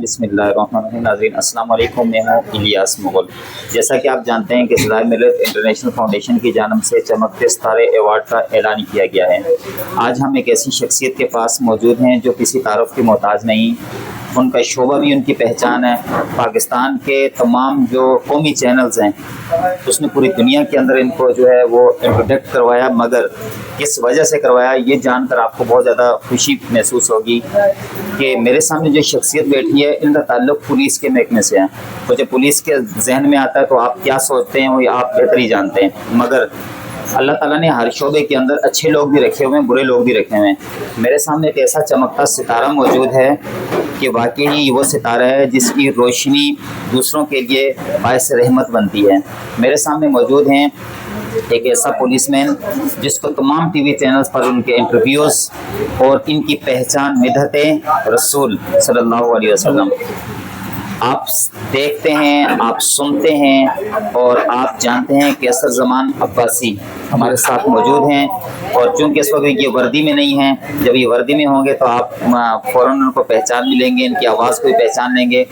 بسم اللہ الرحمن الرحیم. ناظرین السلام علیکم. میں ہوں الیاس مغل. جیسا کہ آپ جانتے ہیں کہ صدائے ملت انٹرنیشنل فاؤنڈیشن کی جانب سے چمکتے ستارے ایوارڈ کا اعلان کیا گیا ہے. آج ہم ایک ایسی شخصیت کے پاس موجود ہیں جو کسی تعارف کی محتاج نہیں. ان کا شعبہ بھی ان کی پہچان ہے. پاکستان کے تمام جو قومی چینلز ہیں اس نے پوری دنیا کے اندر ان کو جو ہے وہ انٹروڈکٹ کروایا، مگر کس وجہ سے کروایا یہ جان کر آپ کو بہت زیادہ خوشی محسوس ہوگی کہ میرے سامنے جو شخصیت بیٹھی ہے ان کا تعلق پولیس کے محکمے سے ہے. تو جب پولیس کے ذہن میں آتا ہے تو آپ کیا سوچتے ہیں وہ آپ بہتر ہی جانتے ہیں، مگر اللہ تعالیٰ نے ہر شعبے کے اندر اچھے لوگ بھی رکھے ہوئے ہیں، برے لوگ بھی رکھے ہوئے ہیں. میرے سامنے ایک ایسا چمکتا ستارہ موجود ہے کہ واقعی وہ ستارہ ہے جس کی روشنی دوسروں کے لیے باعث رحمت بنتی ہے. میرے سامنے موجود ہیں ایک ایسا پولیس مین جس کو تمام ٹی وی چینلز پر ان کے انٹرویوز اور ان کی پہچان مدحت رسول صلی اللہ علیہ وسلم آپ دیکھتے ہیں، آپ سنتے ہیں اور آپ جانتے ہیں کہ کیسر زمان عباسی ہمارے ساتھ موجود ہیں. اور چونکہ اس وقت یہ وردی میں نہیں ہیں، جب یہ وردی میں ہوں گے تو آپ فوراً ان کو پہچان بھی لیں گے، ان کی آواز کو بھی پہچان لیں گے.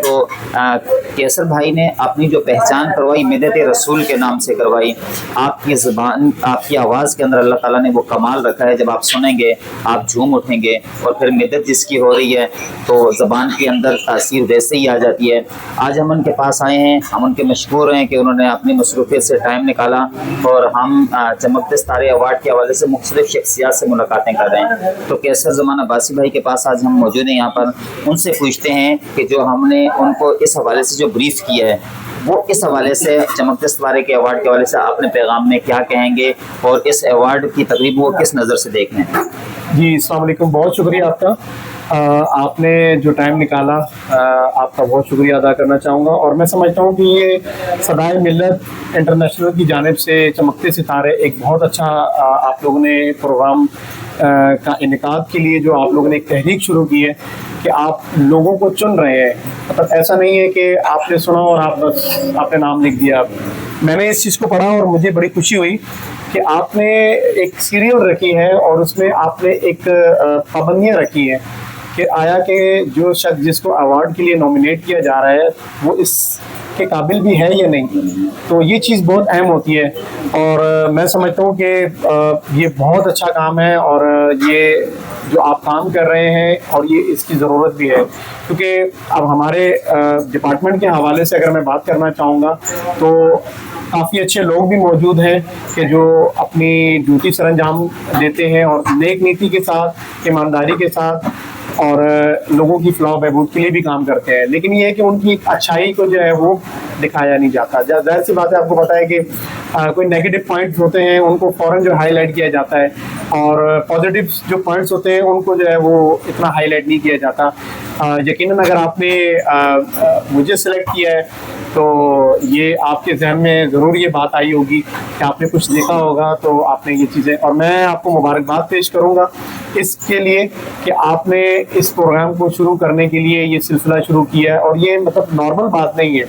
تو کیسر بھائی نے اپنی جو پہچان کروائی مدحت رسول کے نام سے کروائی. آپ کی زبان، آپ کی آواز کے اندر اللہ تعالیٰ نے وہ کمال رکھا ہے، جب آپ سنیں گے آپ جھوم اٹھیں گے. اور پھر مدحت جس کی ہو رہی ہے تو زبان کے اندر تاثیر ویسے ہی آ جاتی ہے. آج ہم ان کے پاس آئے ہیں، ہم ان کے مشکور ہیں کہ انہوں نے اپنی مصروفیت سے ٹائم نکالا اور ہم چمکتے ستارے ایوارڈ کے حوالے سے مختلف شخصیات سے ملاقاتیں کر رہے ہیں. تو کیسر زمان عباسی بھائی کے پاس آج ہم موجود ہیں. یہاں پر ان سے پوچھتے ہیں کہ جو ہم نے ان کو اس حوالے سے جو بریف کیا ہے وہ اس حوالے سے چمکتے ستارے کے ایوارڈ کے حوالے سے اپنے پیغام میں کیا کہیں گے اور اس ایوارڈ کی تقریب وہ کس نظر سے دیکھ رہے ہیں. جی السلام علیکم، بہت شکریہ آپ کا. آپ نے جو ٹائم نکالا آپ کا بہت شکریہ ادا کرنا چاہوں گا. اور میں سمجھتا ہوں کہ یہ صدائے ملت انٹرنیشنل کی جانب سے چمکتے ستارے ایک بہت اچھا آپ لوگوں نے پروگرام کا انعقاد کے لیے جو آپ لوگوں نے ایک تحریک شروع کی ہے کہ آپ لوگوں کو چن رہے ہیں. مطلب ایسا نہیں ہے کہ آپ نے سنا اور آپ بس آپ نے نام لکھ دیا. میں نے اس چیز کو پڑھا اور مجھے بڑی خوشی ہوئی کہ آپ نے ایک سیریل رکھی ہے اور اس میں آپ نے ایک پابندیاں رکھی ہیں کہ آیا کہ جو شخص جس کو ایوارڈ کے لیے نامینیٹ کیا جا رہا ہے وہ اس کے قابل بھی ہے یا نہیں. تو یہ چیز بہت اہم ہوتی ہے اور میں سمجھتا ہوں کہ یہ بہت اچھا کام ہے اور یہ جو آپ کام کر رہے ہیں اور یہ اس کی ضرورت بھی ہے. کیونکہ اب ہمارے ڈپارٹمنٹ کے حوالے سے اگر میں بات کرنا چاہوں گا تو کافی اچھے لوگ بھی موجود ہیں کہ جو اپنی ڈیوٹی سر انجام دیتے ہیں اور نیک نیتی کے ساتھ، ایمانداری کے ساتھ اور لوگوں کی فلاح و بہبود کے لیے بھی کام کرتے ہیں. لیکن یہ ہے کہ ان کی اچھائی کو جو ہے وہ دکھایا نہیں جاتا. ظاہر سی بات ہے، آپ کو پتہ ہے کہ کوئی نیگیٹو پوائنٹس ہوتے ہیں ان کو فوراً جو ہائی لائٹ کیا جاتا ہے اور پازیٹیو جو پوائنٹس ہوتے ہیں ان کو جو ہے وہ اتنا ہائی لائٹ نہیں کیا جاتا. یقیناً اگر آپ نے مجھے سلیکٹ کیا ہے تو یہ آپ کے ذہن میں ضرور یہ بات آئی ہوگی کہ آپ نے کچھ دیکھا ہوگا تو آپ نے یہ چیزیں، اور میں آپ کو مبارکباد پیش کروں گا اس کے لیے کہ آپ نے اس پروگرام کو شروع کرنے کے لیے یہ سلسلہ شروع کیا ہے. اور یہ مطلب نارمل بات نہیں ہے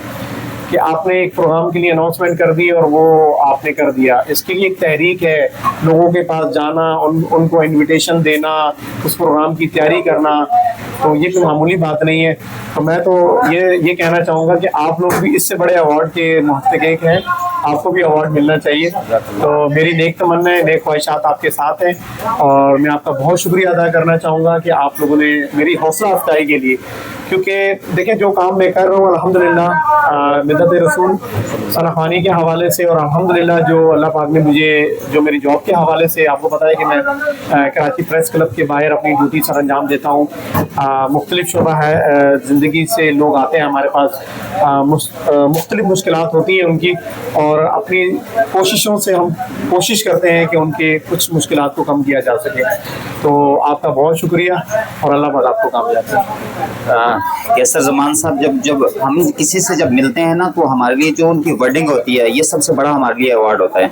کہ آپ نے ایک پروگرام کے لیے اناؤنسمنٹ کر دی اور وہ آپ نے کر دیا. اس کے لیے ایک تحریک ہے، لوگوں کے پاس جانا، ان کو انویٹیشن دینا، اس پروگرام کی تیاری کرنا. تو یہ کوئی معمولی بات نہیں ہے. تو میں تو یہ کہنا چاہوں گا کہ آپ لوگ بھی اس سے بڑے ایوارڈ کے محقق ہیں، آپ کو بھی ایوارڈ ملنا چاہیے. تو میری نیک تمنائیں، نیک خواہشات آپ کے ساتھ ہیں اور میں آپ کا بہت شکریہ ادا کرنا چاہوں گا کہ آپ لوگوں نے میری حوصلہ افزائی کے لیے. کیونکہ دیکھیں جو کام میں کر رہا ہوں الحمدللہ مدحت رسول ثناء کے حوالے سے اور الحمدللہ جو اللہ پاک نے مجھے جو میری جاب کے حوالے سے، آپ کو پتہ ہے کہ میں کراچی پریس کلب کے باہر اپنی ڈیوٹی سر انجام دیتا ہوں. مختلف شعبہ ہے زندگی سے لوگ آتے ہیں ہمارے پاس، مختلف مشکلات ہوتی ہیں ان کی اور اپنی کوششوں سے ہم کوشش کرتے ہیں کہ ان کے کچھ مشکلات کو کم کیا جا سکے. تو آپ کا بہت شکریہ اور اللہ پاک آپ کو کامیاب کرے. کیسر زمان صاحب، جب ہم کسی سے جب ملتے ہیں نا تو ہمارے لیے جو ان کی ورڈنگ ہوتی ہے یہ سب سے بڑا ہمارے لیے ایوارڈ ہوتا ہے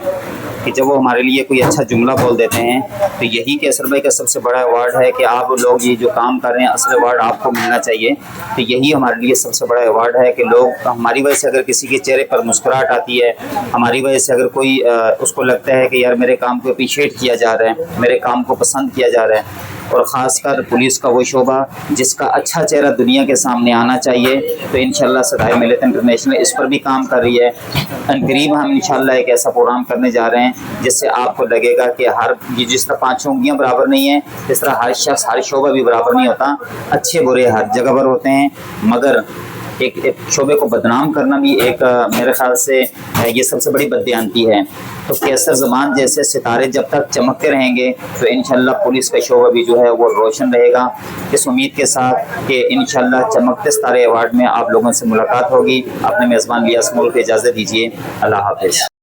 کہ جب وہ ہمارے لیے کوئی اچھا جملہ بول دیتے ہیں تو یہی کیسر بھائی کا سب سے بڑا ایوارڈ ہے کہ آپ لوگ یہ جو کام کر رہے ہیں اصل ایوارڈ آپ کو ملنا چاہیے. تو یہی ہمارے لیے سب سے بڑا ایوارڈ ہے کہ لوگ ہماری وجہ سے اگر کسی کے چہرے پر مسکراہٹ آتی ہے، ہماری وجہ سے اگر کوئی اس کو لگتا ہے کہ یار میرے کام کو اپریشیٹ کیا جا رہا ہے، میرے کام کو پسند کیا جا رہا ہے، اور خاص کر پولیس کا وہ شعبہ جس کا اچھا چہرہ دنیا کے سامنے آنا چاہیے، تو انشاءاللہ صدائے ملت انٹرنیشنل اس پر بھی کام کر رہی ہے۔ ان قریب ہم انشاءاللہ ایک ایسا پروگرام کرنے جا رہے ہیں جس سے آپ کو لگے گا کہ جس طرح 5 انگلیاں برابر نہیں ہیں، اس طرح ہر شخص ہر شعبہ بھی برابر نہیں ہوتا، اچھے برے ہر جگہ پر ہوتے ہیں، مگر ایک شعبے کو بدنام کرنا بھی ایک میرے خیال سے یہ سب سے بڑی بددیانتی ہے۔ تو کیسر زمان جیسے ستارے جب تک چمکتے رہیں گے تو انشاءاللہ پولیس کا شعبہ بھی جو ہے وہ روشن رہے گا، اس امید کے ساتھ کہ انشاءاللہ چمکتے ستارے ایوارڈ میں آپ لوگوں سے ملاقات ہوگی۔ اپنے میزبان الیاس مغل کو اجازت دیجیے، اللہ حافظ۔